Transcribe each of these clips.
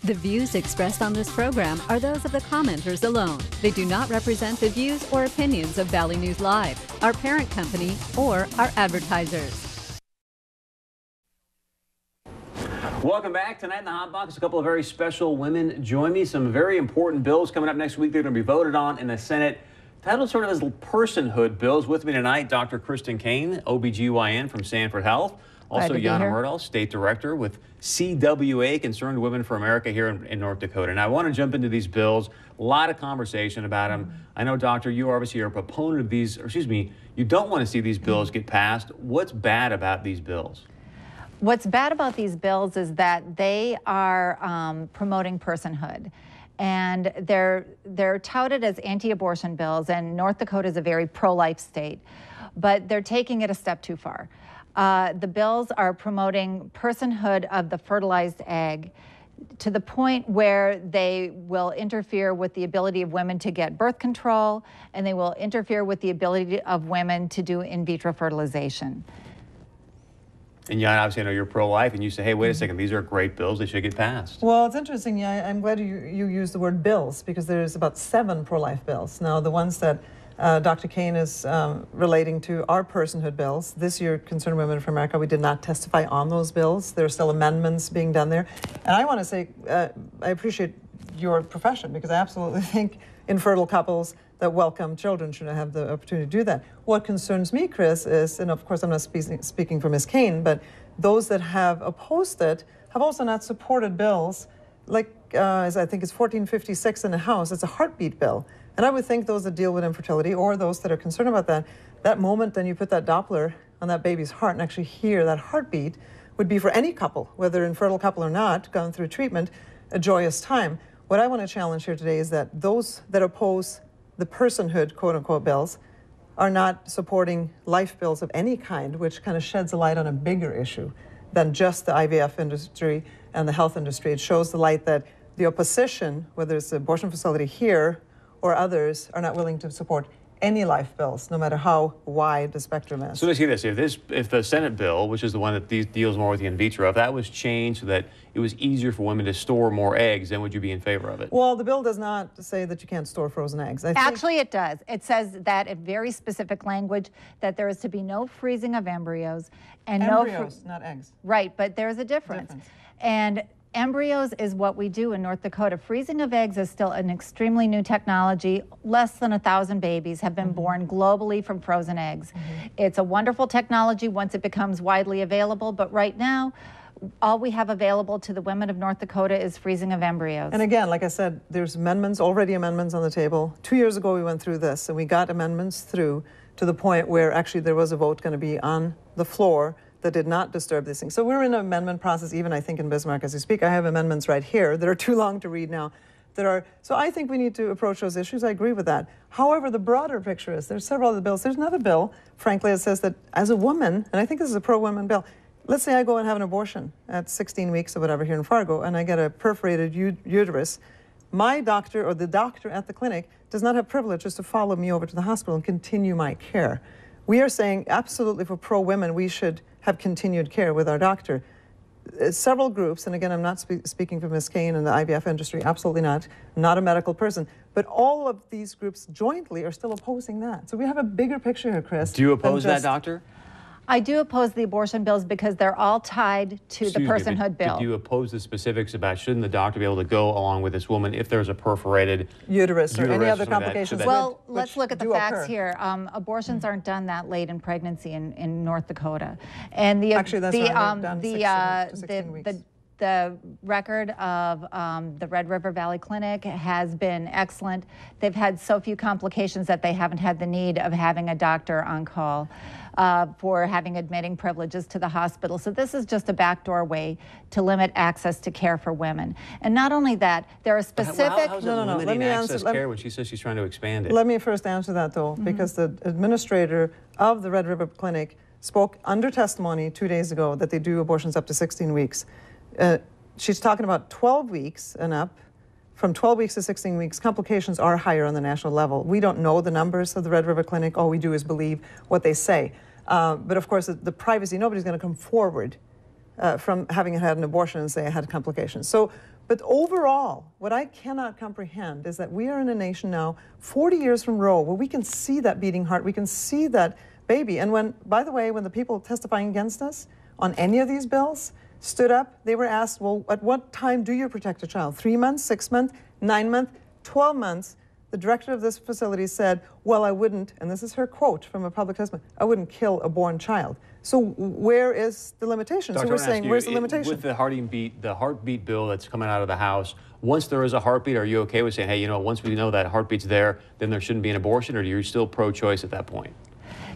The views expressed on this program are those of the commenters alone. They do not represent the views or opinions of Valley News Live, our parent company, or our advertisers. Welcome back. Tonight in the Hot Box, a couple of very special women join me. Some very important bills coming up next week. They're going to be voted on in the Senate. Titled sort of as personhood bills. With me tonight, Dr. Kristen Kane, OBGYN from Sanford Health. Also, Yana Murdahl, State Director with CWA, Concerned Women for America here in North Dakota. And I want to jump into these bills. A lot of conversation about them. I know, Doctor, you obviously are a proponent of these, or excuse me, you don't want to see these bills get passed. What's bad about these bills? What's bad about these bills is that they are promoting personhood. And they're touted as anti-abortion bills, and North Dakota is a very pro-life state, but they're taking it a step too far. The bills are promoting personhood of the fertilized egg to the point where they will interfere with the ability of women to get birth control, and they will interfere with the ability of women to do in vitro fertilization. And Jan, obviously, I know you're pro-life, and you say, hey, wait a second, these are great bills. They should get passed. Well, it's interesting. Yeah, I'm glad you use the word bills, because there's about 7 pro-life bills. Now, the ones that Dr. Kane is relating to are personhood bills. This year, Concerned Women for America, we did not testify on those bills. There are still amendments being done there. And I want to say, I appreciate your profession, because I absolutely think infertile couples that welcome children should have the opportunity to do that. What concerns me, Chris, is, and of course I'm not speaking for Ms. Kane, but those that have opposed it have also not supported bills like, as I think it's 1456 in the House. It's a heartbeat bill. And I would think those that deal with infertility, or those that are concerned about that moment then you put that Doppler on that baby's heart and actually hear that heartbeat would be for any couple, whether infertile couple or not, gone through treatment, a joyous time. What I want to challenge here today is that those that oppose the personhood, quote-unquote, bills are not supporting life bills of any kind, which kind of sheds a light on a bigger issue than just the IVF industry and the health industry. It shows the light that the opposition, whether it's the abortion facility here or others, are not willing to support any life bills, no matter how wide the spectrum is. So let's see this. If the Senate bill, which is the one that deals more with the in vitro, if that was changed so that it was easier for women to store more eggs, then would you be in favor of it? Well, the bill does not say that you can't store frozen eggs. Actually, it does. It says that in very specific language that there is to be no freezing of embryos and embryos, not eggs. Right, but there's a difference. And embryos is what we do in North Dakota. Freezing of eggs is still an extremely new technology. Less than 1,000 babies have been born globally from frozen eggs. It's a wonderful technology once it becomes widely available, but right now, all we have available to the women of North Dakota is freezing of embryos. And again, like I said, there's already amendments on the table. 2 years ago, we went through this, and we got amendments through to the point where actually there was a vote going to be on the floor that did not disturb these things. So we're in an amendment process, even I think in Bismarck as we speak. I have amendments right here that are too long to read now. So I think we need to approach those issues. I agree with that. However, the broader picture is there's several other bills. There's another bill, frankly, that says that as a woman, and I think this is a pro-women bill, let's say I go and have an abortion at 16 weeks or whatever here in Fargo, and I get a perforated uterus. My doctor or the doctor at the clinic does not have privileges to follow me over to the hospital and continue my care. We are saying absolutely for pro-women, we should have continued care with our doctor. Several groups, and again, I'm not speaking for Ms. Kane and the IVF industry, absolutely not. I'm not a medical person, but all of these groups jointly are still opposing that. So we have a bigger picture here, Chris. Do you oppose that, doctor? I do oppose the abortion bills because they're all tied to the personhood bill. Do you oppose the specifics about shouldn't the doctor be able to go along with this woman if there's a perforated uterus or any other complications? Well, let's look at the facts here. Abortions aren't done that late in pregnancy in North Dakota, and actually that's not done 16 weeks. The record of the Red River Valley Clinic has been excellent. They've had so few complications that they haven't had the need of having a doctor on call for having admitting privileges to the hospital. So this is just a backdoor way to limit access to care for women. And not only that, there are specific... How's it limiting access care when she says she's trying to expand it? Let me first answer that, though, because the administrator of the Red River Clinic spoke under testimony 2 days ago that they do abortions up to 16 weeks. She's talking about 12 weeks and up. From 12 weeks to 16 weeks, complications are higher on the national level. We don't know the numbers of the Red River Clinic. All we do is believe what they say. But of course, the privacy, nobody's going to come forward from having had an abortion and say I had complications. So But overall, what I cannot comprehend is that we are in a nation now, 40 years from Roe, where we can see that beating heart, we can see that baby. And when, by the way, when the people testifying against us on any of these bills stood up, they were asked, well, at what time do you protect a child? 3 months, 6 months, 9 months, 12 months? The director of this facility said, well, I wouldn't, and this is her quote from a public testimony, I wouldn't kill a born child. So where is the limitation? Dr. So we're saying, where's the limitation? With the heartbeat bill that's coming out of the House, once there is a heartbeat, are you okay with saying, hey, you know, once we know that heartbeat's there, then there shouldn't be an abortion, or are you still pro-choice at that point?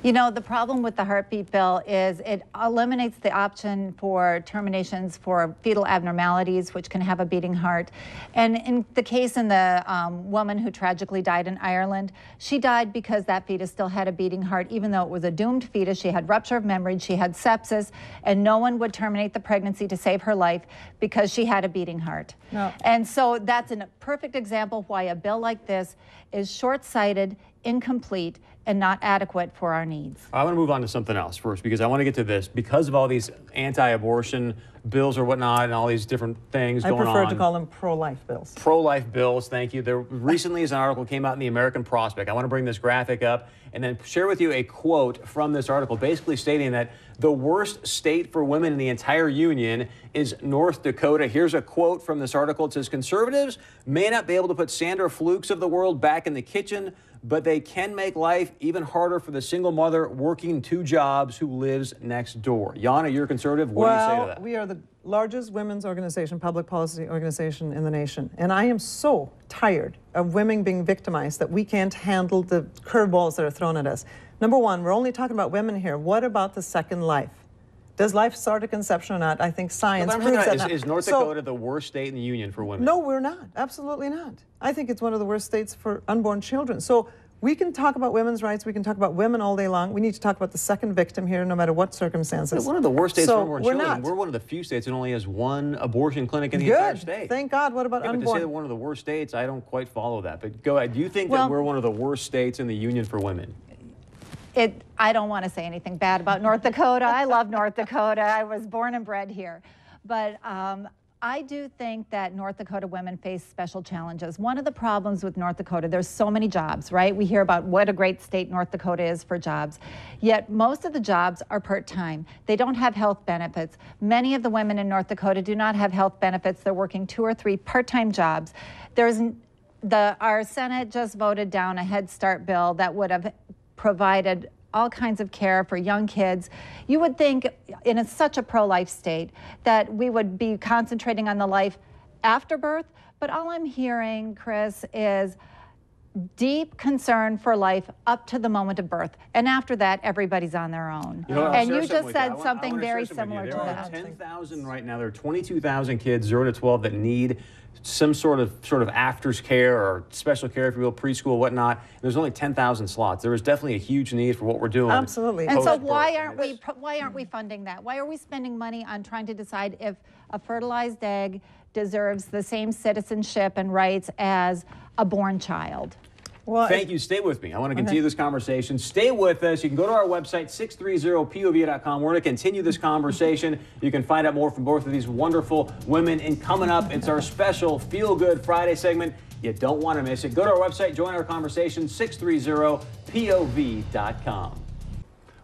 You know, the problem with the heartbeat bill is it eliminates the option for terminations for fetal abnormalities, which can have a beating heart. And in the case in the woman who tragically died in Ireland, she died because that fetus still had a beating heart, even though it was a doomed fetus. She had rupture of membrane, she had sepsis, and no one would terminate the pregnancy to save her life because she had a beating heart. No. And so that's a perfect example why a bill like this is short-sighted, incomplete, and not adequate for our needs. I want to move on to something else first, because I want to get to this. Because of all these anti-abortion bills or whatnot and all these different things going on. I prefer to call them pro-life bills. Pro-life bills, thank you. There recently is an article came out in the American Prospect. I want to bring this graphic up and then share with you a quote from this article, basically stating that the worst state for women in the entire union is North Dakota. Here's a quote from this article. It says, conservatives may not be able to put Sandra Flukes of the world back in the kitchen, but they can make life even harder for the single mother working 2 jobs who lives next door. Yana, you're a conservative. What do you say to that? We are the largest women's organization, public policy organization in the nation. And I am so tired of women being victimized that we can't handle the curveballs that are thrown at us. Number one, we're only talking about women here. What about the second life? Does life start at conception or not? I think science proves that. Is North Dakota the worst state in the union for women? No, we're not. Absolutely not. I think it's one of the worst states for unborn children. So we can talk about women's rights. We can talk about women all day long. We need to talk about the second victim here, no matter what circumstances. One of the worst states for unborn children. Not. We're one of the few states that only has 1 abortion clinic in the entire state. Thank God. What about unborn? But to say that one of the worst states, I don't quite follow that. But go ahead. Do you think that we're one of the worst states in the union for women? I don't want to say anything bad about North Dakota. I love North Dakota. I was born and bred here. But I do think that North Dakota women face special challenges. One of the problems with North Dakota, there's so many jobs, right? We hear about what a great state North Dakota is for jobs. Yet most of the jobs are part-time. They don't have health benefits. Many of the women in North Dakota do not have health benefits. They're working 2 or 3 part-time jobs. Our Senate just voted down a Head Start bill that would have provided all kinds of care for young kids. You would think in such a pro-life state that we would be concentrating on the life after birth, but all I'm hearing, Chris, is deep concern for life up to the moment of birth. And after that, everybody's on their own. You know, and you just said something very similar to that. There are 10,000 right now. There are 22,000 kids 0 to 12 that need some sort of after-care or special care, if you will, preschool, whatnot. There's only 10,000 slots. There is definitely a huge need for what we're doing. Absolutely. And so why aren't we funding that? Why are we spending money on trying to decide if a fertilized egg deserves the same citizenship and rights as a born child? Well, thank you. Stay with me. I want to continue this conversation. Stay with us. You can go to our website, 630pov.com. We're going to continue this conversation. You can find out more from both of these wonderful women. And coming up, it's our special Feel Good Friday segment. You don't want to miss it. Go to our website, join our conversation, 630pov.com.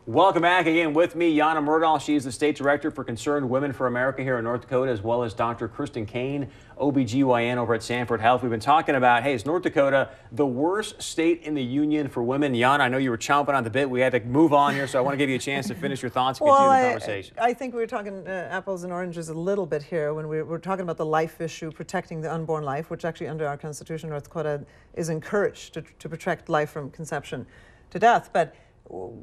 Welcome back again with me, Yana Murdahl. She is the State Director for Concerned Women for America here in North Dakota, as well as Dr. Kristen Kane, OBGYN over at Sanford Health. We've been talking about, hey, is North Dakota the worst state in the union for women? Yana, I know you were chomping on the bit. We had to move on here, so I want to give you a chance to finish your thoughts and continue the conversation. I think we were talking apples and oranges a little bit here when we were talking about the life issue, protecting the unborn life, which actually under our Constitution, North Dakota is encouraged to protect life from conception to death. But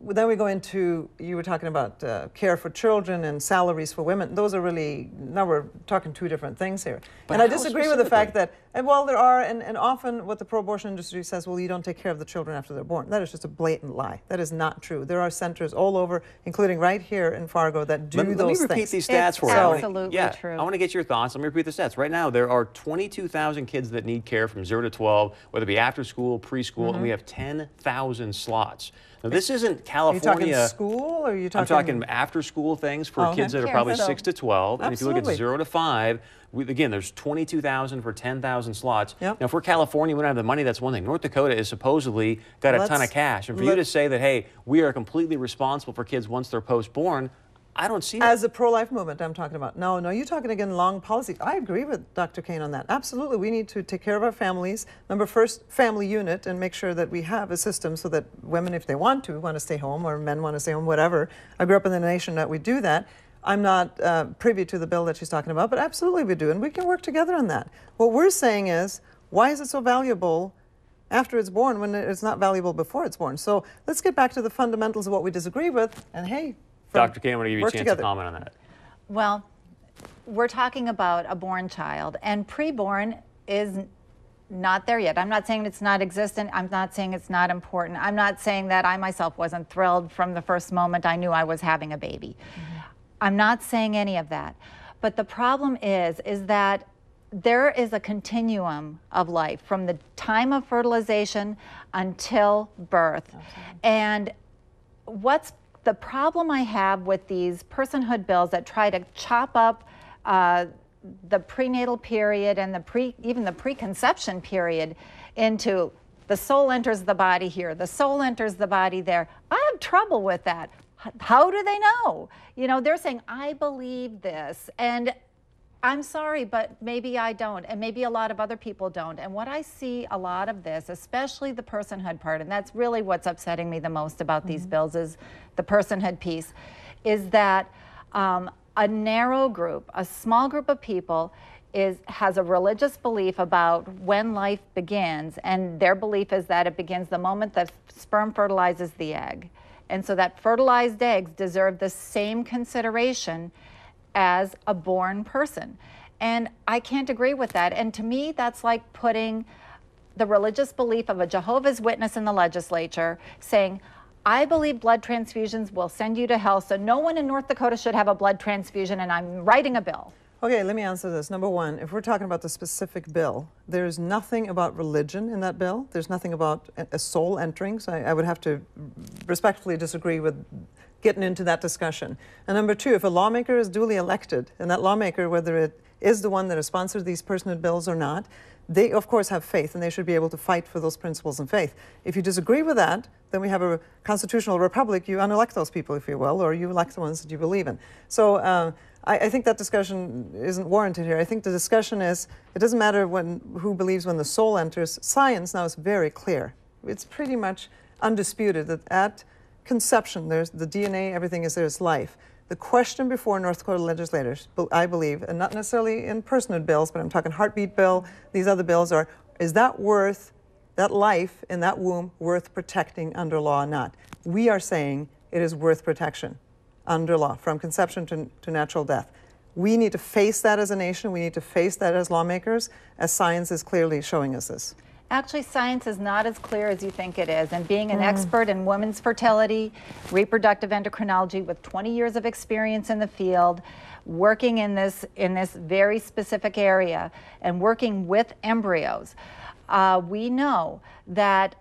then we go into, you were talking about care for children and salaries for women. Those are really, now we're talking 2 different things here. But and I disagree with the fact that, well, there are, and often what the pro-abortion industry says, well, you don't take care of the children after they're born. That is just a blatant lie. That is not true. There are centers all over, including right here in Fargo, that do those things. Let me repeat these stats for you. Absolutely true. I want to get your thoughts. Let me repeat the stats. Right now, there are 22,000 kids that need care from 0 to 12, whether it be after school, preschool, and we have 10,000 slots. Now, this isn't Are you California. talking school, or are you talking? I'm talking after school things for Okay. kids that are probably 6 to 12. And if you look at Absolutely. 0 to 5, again, there's 22,000 for 10,000 slots. Yep. Now, if we're California, we don't have the money, that's one thing. North Dakota is supposedly got a ton of cash. And for you to say that, hey, we are completely responsible for kids once they're post-born, I don't see that. As a pro-life movement, I'm talking about. No, you're talking again long policy. I agree with Dr. Kane on that. Absolutely, we need to take care of our families. Remember, first family unit, and make sure that we have a system so that women, if they want to stay home, or men want to stay home, whatever. I grew up in the nation that we do that. I'm not privy to the bill that she's talking about, but absolutely we do, and we can work together on that. What we're saying is, why is it so valuable after it's born when it's not valuable before it's born? So let's get back to the fundamentals of what we disagree with, and hey, Dr. Kane, I'm going to give you a chance together. to comment on that. Well, we're talking about a born child, and preborn is not there yet. I'm not saying it's not existent. I'm not saying it's not important. I'm not saying that I myself wasn't thrilled from the first moment I knew I was having a baby. I'm not saying any of that. But the problem is that there is a continuum of life from the time of fertilization until birth. And what's the problem I have with these personhood bills that try to chop up the prenatal period and even the preconception period into the soul enters the body here, the soul enters the body there. I have trouble with that. How do they know? You know, they're saying, I believe this, and I'm sorry, but maybe I don't, and maybe a lot of other people don't. And what I see a lot of this, especially the personhood part, and that's really what's upsetting me the most about these bills, is the personhood piece, is that a narrow group, a small group of people has a religious belief about when life begins, and their belief is that it begins the moment the sperm fertilizes the egg. And so that fertilized eggs deserve the same consideration as a born person. And I can't agree with that. And to me, that's like putting the religious belief of a Jehovah's Witness in the legislature saying, I believe blood transfusions will send you to hell, so no one in North Dakota should have a blood transfusion, and I'm writing a bill. Okay, let me answer this. Number one, if we're talking about the specific bill, there's nothing about religion in that bill. There's nothing about a soul entering, so I would have to respectfully disagree with getting into that discussion. And number two, if a lawmaker is duly elected, and that lawmaker, whether it is the one that has sponsored these personhood bills or not, they of course have faith, and they should be able to fight for those principles and faith. If you disagree with that, then we have a constitutional republic. You unelect those people, if you will, or you elect the ones that you believe in. So I think that discussion isn't warranted here. I think the discussion is, it doesn't matter who believes when the soul enters. Science now is very clear. It's pretty much undisputed that at conception, there's the DNA, everything is there's life. The question before North Dakota legislators, I believe, and not necessarily in personhood bills, but I'm talking heartbeat bill, these other bills are, is that life in that womb worth protecting under law or not? We are saying it is worth protection under law, from conception to natural death. We need to face that as a nation. We need to face that as lawmakers, as science is clearly showing us this. Actually, science is not as clear as you think it is. And being an expert in women's fertility, reproductive endocrinology with 20 years of experience in the field, working in this very specific area and working with embryos, we know that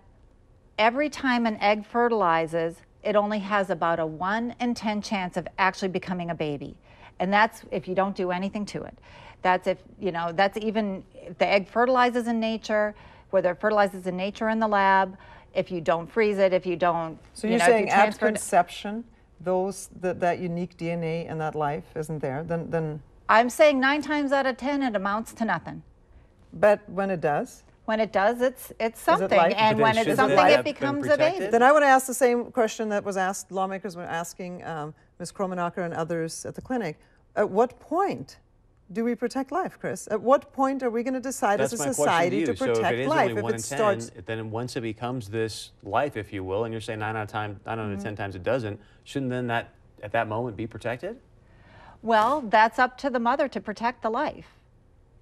every time an egg fertilizes, it only has about a 1 in 10 chance of actually becoming a baby. And that's if you don't do anything to it. That's if, that's even if the egg fertilizes in nature, whether it fertilizes in nature or in the lab, if you don't freeze it, if you don't, so you're saying at conception, that unique DNA in that life isn't there, then I'm saying 9 times out of 10 it amounts to nothing. But when it does? When it does, it's something, and when it's something, it becomes a baby. Then I want to ask the same question that was asked, lawmakers were asking Ms. Kromenacher and others at the clinic. At what point do we protect life, Chris? At what point are we going to decide as a society to protect life? So if it is only 1 in 10, then once it becomes this life, if you will, and you're saying 9 out of 10 times it doesn't, shouldn't then that at that moment be protected? Well, that's up to the mother to protect the life.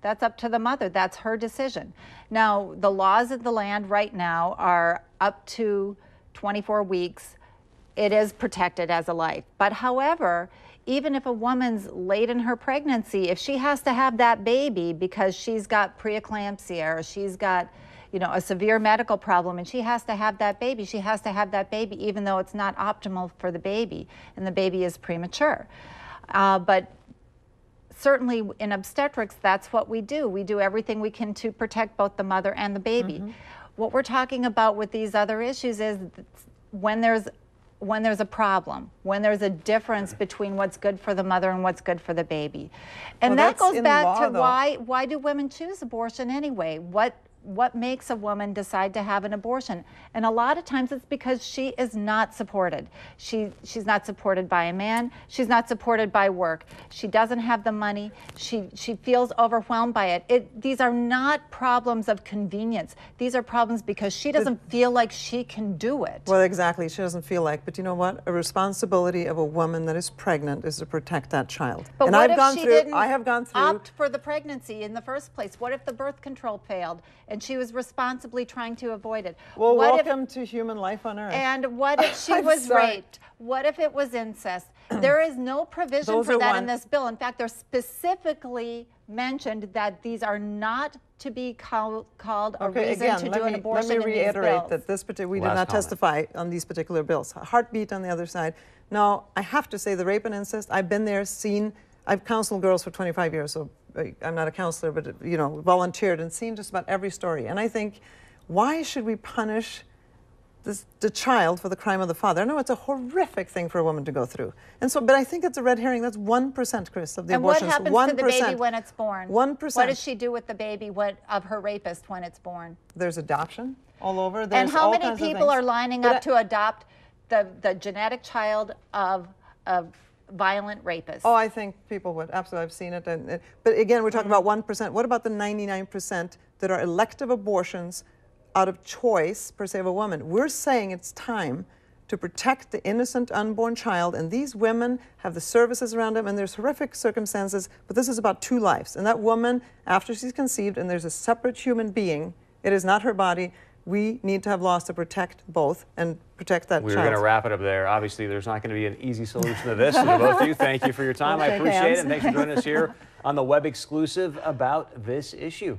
That's up to the mother. That's her decision. Now, the laws of the land right now are up to 24 weeks. It is protected as a life. But however, even if a woman's late in her pregnancy, if she has to have that baby because she's got preeclampsia or she's got, a severe medical problem and she has to have that baby, she has to have that baby even though it's not optimal for the baby and the baby is premature. But certainly in obstetrics, that's what we do. We do everything we can to protect both the mother and the baby. What we're talking about with these other issues is when there's a problem, when there's a difference between what's good for the mother and what's good for the baby. And that goes back to why do women choose abortion anyway? What makes a woman decide to have an abortion? And a lot of times it's because she is not supported. She's not supported by a man. She's not supported by work. She doesn't have the money. She feels overwhelmed by it. These are not problems of convenience. These are problems because she doesn't feel like she can do it. Well, exactly. She doesn't feel like. But you know what? A responsibility of a woman that is pregnant is to protect that child. But and what I've if gone she through, didn't I have gone through. opt for the pregnancy in the first place? What if the birth control failed and she was responsibly trying to avoid it? Well, welcome to human life on Earth. And what if she was raped? What if it was incest? There is no provision for that in this bill. In fact, they're specifically mentioned that these are not to be called a reason to do an abortion. Let me reiterate that we did not testify on these particular bills. Heartbeat on the other side. Now, I have to say the rape and incest, I've been there, seen, I've counseled girls for 25 years, so I'm not a counselor, but volunteered and seen just about every story. And I think, why should we punish the child for the crime of the father? I know it's a horrific thing for a woman to go through. And so, but I think it's a red herring. That's 1%, Chris, of the abortions. And what happens to the baby when it's born? 1%. What does she do with the baby of her rapist when it's born? There's adoption all over. And how many people are lining up to adopt the genetic child of violent rapists? Oh, I think people would. Absolutely. I've seen it. But again, we're talking about 1%. What about the 99% that are elective abortions out of choice, per se, of a woman? We're saying it's time to protect the innocent unborn child, and these women have the services around them, and there's horrific circumstances, but this is about 2 lives. And that woman, after she's conceived, and there's a separate human being, it is not her body, we need to have laws to protect both and protect that child. We're going to wrap it up there. Obviously, there's not going to be an easy solution to this. So to both of you, thank you for your time. I appreciate it, and thanks for joining us here on the web exclusive about this issue.